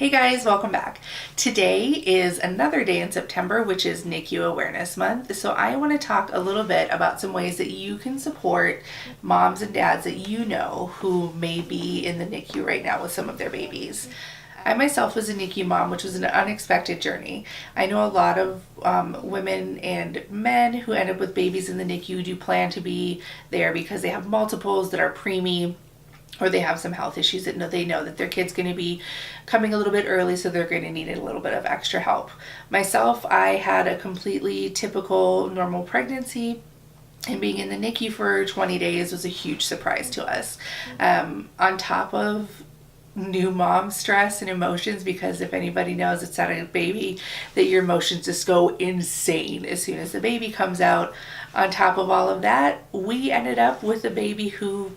Hey guys, welcome back. Today is another day in September, which is NICU Awareness Month. So I want to talk a little bit about some ways that you can support moms and dads that you know who may be in the NICU right now with some of their babies. I myself was a NICU mom, which was an unexpected journey. I know a lot of women and men who end up with babies in the NICU do plan to be there because they have multiples that are preemie, or they have some health issues that they know that their kid's going to be coming a little bit early, so they're going to need a little bit of extra help. Myself, I had a completely typical normal pregnancy, and being in the NICU for 20 days was a huge surprise to us. On top of new mom stress and emotions, because if anybody knows it's not a baby, that your emotions just go insane as soon as the baby comes out. On top of all of that, we ended up with a baby who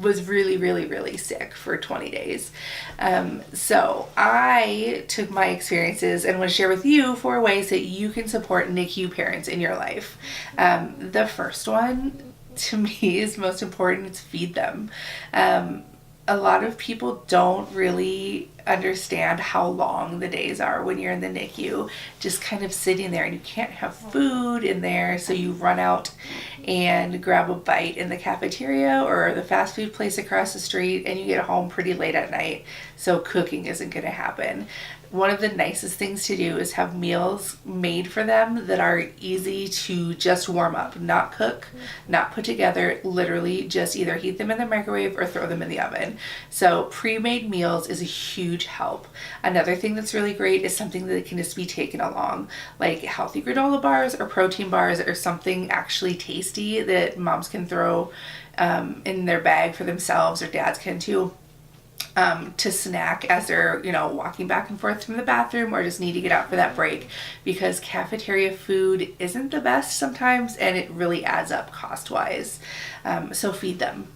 was really sick for 20 days. So I took my experiences and want to share with you 4 ways that you can support NICU parents in your life. The first one, to me, is most important. It's feed them. A lot of people don't really understand how long the days are when you're in the NICU, just kind of sitting there, and you can't have food in there, so you run out and grab a bite in the cafeteria or the fast food place across the street, and you get home pretty late at night, so cooking isn't going to happen. One of the nicest things to do is have meals made for them that are easy to just warm up, not cook, not put together, literally just either heat them in the microwave or throw them in the oven. So pre-made meals is a huge help. Another thing that's really great is something that can just be taken along, like healthy granola bars or protein bars or something actually tasty that moms can throw in their bag for themselves, or dads can too. To snack as they're, walking back and forth from the bathroom or just need to get out for that break, because cafeteria food isn't the best sometimes and it really adds up cost-wise. So feed them.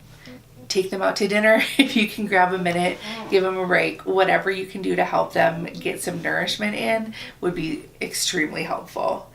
Take them out to dinner if you can grab a minute, give them a break. Whatever you can do to help them get some nourishment in would be extremely helpful.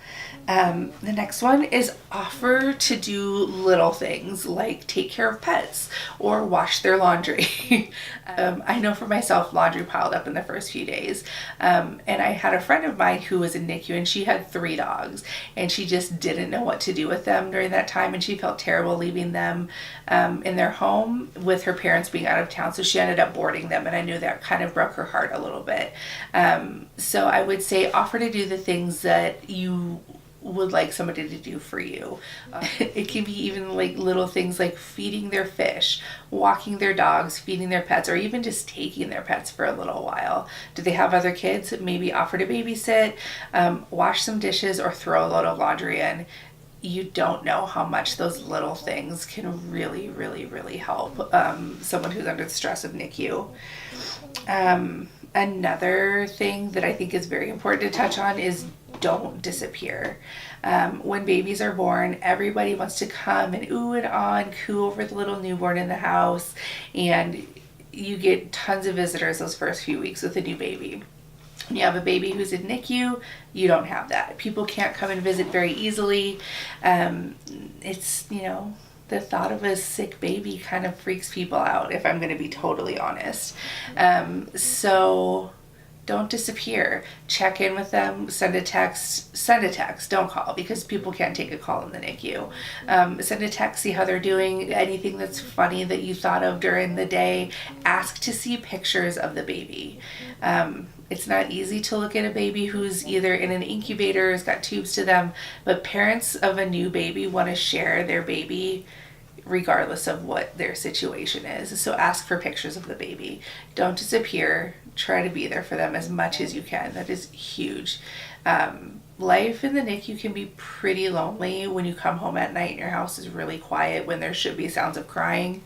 The next one is offer to do little things like take care of pets or wash their laundry. I know for myself, laundry piled up in the first few days. And I had a friend of mine who was in NICU, and she had 3 dogs, and she just didn't know what to do with them during that time, and she felt terrible leaving them in their home with her parents being out of town. So she ended up boarding them, and I knew that kind of broke her heart a little bit. So I would say offer to do the things that you would like somebody to do for you. It can be even like little things like feeding their fish, walking their dogs, feeding their pets, or even just taking their pets for a little while. Do they have other kids? Maybe offer to babysit, wash some dishes, or throw a load of laundry in. You don't know how much those little things can really help someone who's under the stress of NICU. Another thing that I think is very important to touch on is don't disappear. When babies are born, everybody wants to come and ooh and ah and coo over the little newborn in the house, and you get tons of visitors those first few weeks with a new baby. When you have a baby who's in NICU, you don't have that. People can't come and visit very easily. It's, the thought of a sick baby kind of freaks people out, if I'm going to be totally honest. So don't disappear. Check in with them. Send a text. Don't call, because people can't take a call in the NICU. Send a text, see how they're doing. Anything that's funny that you thought of during the day. Ask to see pictures of the baby. It's not easy to look at a baby who's either in an incubator or has got tubes to them, but parents of a new baby want to share their baby regardless of what their situation is. So ask for pictures of the baby. Don't disappear. Try to be there for them as much as you can. That is huge. Life in the NICU can be pretty lonely when you come home at night and your house is really quiet when there should be sounds of crying.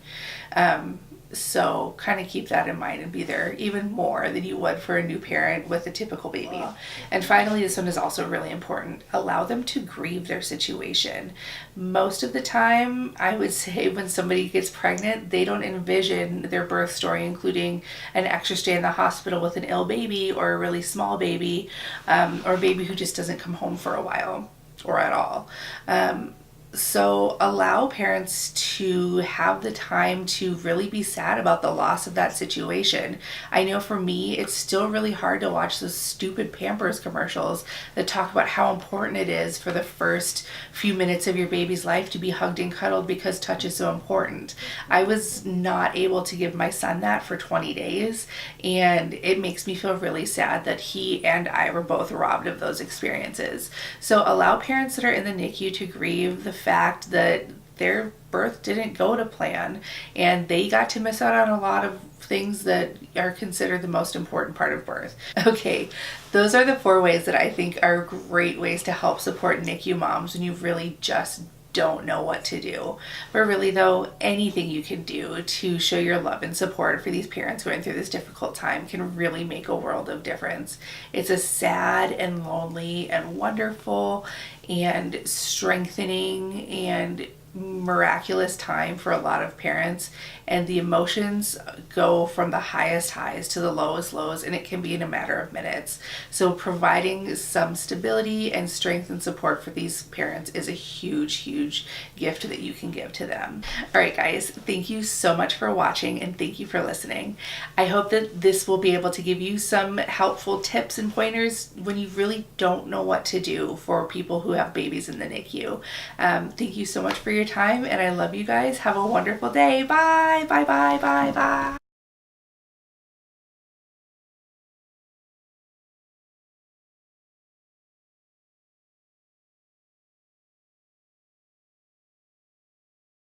So kind of keep that in mind and be there even more than you would for a new parent with a typical baby. And finally, this one is also really important. Allow them to grieve their situation. Most of the time, I would say when somebody gets pregnant, they don't envision their birth story including an extra stay in the hospital with an ill baby or a really small baby, or a baby who just doesn't come home for a while or at all. So allow parents to have the time to really be sad about the loss of that situation. I know for me, it's still really hard to watch those stupid Pampers commercials that talk about how important it is for the first few minutes of your baby's life to be hugged and cuddled because touch is so important. I was not able to give my son that for 20 days, and it makes me feel really sad that he and I were both robbed of those experiences. So allow parents that are in the NICU to grieve the fact that their birth didn't go to plan and they got to miss out on a lot of things that are considered the most important part of birth. Okay, those are the 4 ways that I think are great ways to help support NICU moms when you really just don't know what to do. But really though, anything you can do to show your love and support for these parents going through this difficult time can really make a world of difference. It's a sad and lonely and wonderful and strengthening and miraculous time for a lot of parents, and the emotions go from the highest highs to the lowest lows, and it can be in a matter of minutes. So providing some stability and strength and support for these parents is a huge gift that you can give to them. All right guys, thank you so much for watching and thank you for listening. I hope that this will be able to give you some helpful tips and pointers when you really don't know what to do for people who have babies in the NICU. Thank you so much for your time, and I love you guys. Have a wonderful day. Bye.